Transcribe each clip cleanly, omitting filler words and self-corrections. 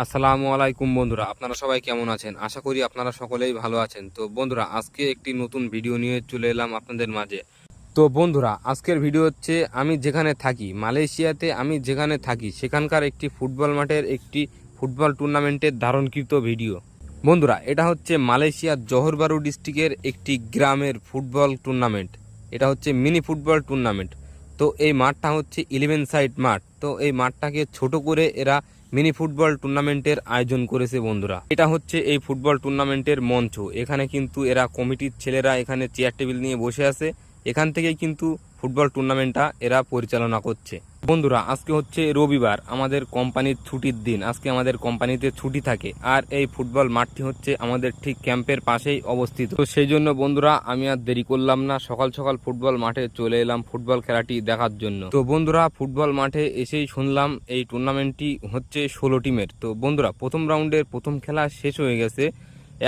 আসসালামু আলাইকুম বন্ধুরা, আপনারা সবাই কেমন আছেন? আশা করি আপনারা সকলেই ভালো আছেন। তো বন্ধুরা, আজকে একটি নতুন ভিডিও নিয়ে চলে এলাম আপনাদের মাঝে। তো বন্ধুরা, আজকের ভিডিও হচ্ছে আমি যেখানে থাকি, মালয়েশিয়াতে আমি যেখানে থাকি সেখানকার একটি ফুটবল মাঠের একটি ফুটবল টুর্নামেন্টের ধারণকৃত ভিডিও। বন্ধুরা, এটা হচ্ছে মালয়েশিয়ার জোহর বারু ডিস্ট্রিক্টের একটি গ্রামের ফুটবল টুর্নামেন্ট। এটা হচ্ছে মিনি ফুটবল টুর্নামেন্ট। তো এই মাঠটা হচ্ছে 11 সাইড মাঠ। তো এই মাঠটাকে ছোট করে এরা মিনি ফুটবল টুর্নামেন্টের আয়োজন করেছে বন্ধুরা। এটা হচ্ছে এই ফুটবল টুর্নামেন্টের মঞ্চ। এখানে কিন্তু এরা কমিটির ছেলেরা এখানে চেয়ার টেবিল নিয়ে বসে আছে। এখান থেকেই কিন্তু ফুটবল টুর্নামেন্টটা এরা পরিচালনা করছে। বন্ধুরা, আজকে হচ্ছে রবিবার, আমাদের কোম্পানির ছুটির দিন। আজকে আমাদের কোম্পানিতে ছুটি থাকে। আর এই ফুটবল মাঠটি হচ্ছে আমাদের ঠিক ক্যাম্পের পাশেই অবস্থিত। তো সেই জন্য বন্ধুরা, আমি আর দেরি করলাম না, সকাল সকাল ফুটবল মাঠে চলে এলাম ফুটবল খেলাটি দেখার জন্য। তো বন্ধুরা, ফুটবল মাঠে এসেই শুনলাম এই টুর্নামেন্টটি হচ্ছে 16 টিমের। তো বন্ধুরা, প্রথম রাউন্ডের প্রথম খেলা শেষ হয়ে গেছে।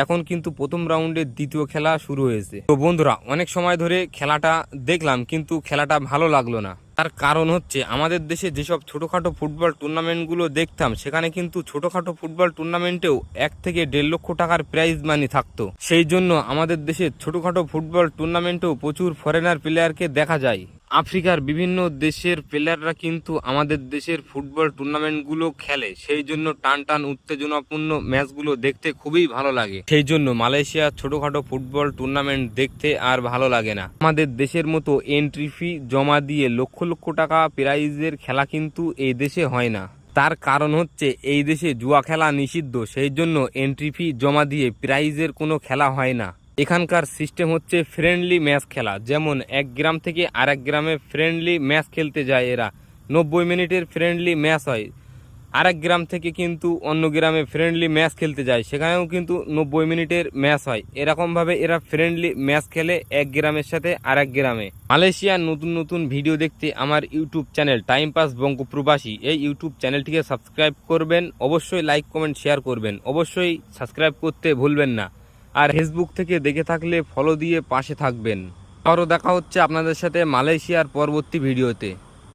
এখন কিন্তু প্রথম রাউন্ডের দ্বিতীয় খেলা শুরু হয়েছে। তো বন্ধুরা, অনেক সময় ধরে খেলাটা দেখলাম, কিন্তু খেলাটা ভালো লাগলো না। তার কারণ হচ্ছে আমাদের দেশে যেসব ছোটোখাটো ফুটবল টুর্নামেন্টগুলো দেখতাম, সেখানে কিন্তু ছোটোখাটো ফুটবল টুর্নামেন্টেও 1 থেকে 1.5 লক্ষ টাকার প্রাইজ মানি থাকতো। সেই জন্য আমাদের দেশে ছোটোখাটো ফুটবল টুর্নামেন্টেও প্রচুর ফরেনার প্লেয়ারকে দেখা যায়। আফ্রিকার বিভিন্ন দেশের প্লেয়াররা কিন্তু আমাদের দেশের ফুটবল টুর্নামেন্টগুলো খেলে। সেই জন্য টান টান উত্তেজনাপূর্ণ ম্যাচগুলো দেখতে খুবই ভালো লাগে। সেই জন্য মালয়েশিয়ার ছোটোখাটো ফুটবল টুর্নামেন্ট দেখতে আর ভালো লাগে না। আমাদের দেশের মতো এন্ট্রি ফি জমা দিয়ে লক্ষ লক্ষ টাকা প্রাইজের খেলা কিন্তু এই দেশে হয় না। তার কারণ হচ্ছে এই দেশে জুয়া খেলা নিষিদ্ধ। সেই জন্য এন্ট্রি ফি জমা দিয়ে প্রাইজের কোনো খেলা হয় না। এখানকার সিস্টেম হচ্ছে ফ্রেন্ডলি ম্যাচ খেলা। যেমন এক গ্রাম থেকে আরেক গ্রামে ফ্রেন্ডলি ম্যাচ খেলতে যায় এরা। 90 মিনিটের ফ্রেন্ডলি ম্যাচ হয়। আরেক গ্রাম থেকে কিন্তু অন্য গ্রামে ফ্রেন্ডলি ম্যাচ খেলতে যায়, সেখানেও কিন্তু 90 মিনিটের ম্যাচ হয়। এরকমভাবে এরা ফ্রেন্ডলি ম্যাচ খেলে এক গ্রামের সাথে আরেক গ্রামে। মালয়েশিয়ার নতুন নতুন ভিডিও দেখতে আমার ইউটিউব চ্যানেল টাইম পাস বঙ্গপ্রবাসী, এই ইউটিউব চ্যানেলটিকে সাবস্ক্রাইব করবেন। অবশ্যই লাইক কমেন্ট শেয়ার করবেন। অবশ্যই সাবস্ক্রাইব করতে ভুলবেন না। আর ফেসবুক থেকে দেখে থাকলে ফলো দিয়ে পাশে থাকবেন। আরও দেখা হচ্ছে আপনাদের সাথে মালয়েশিয়ার পরবর্তী ভিডিওতে।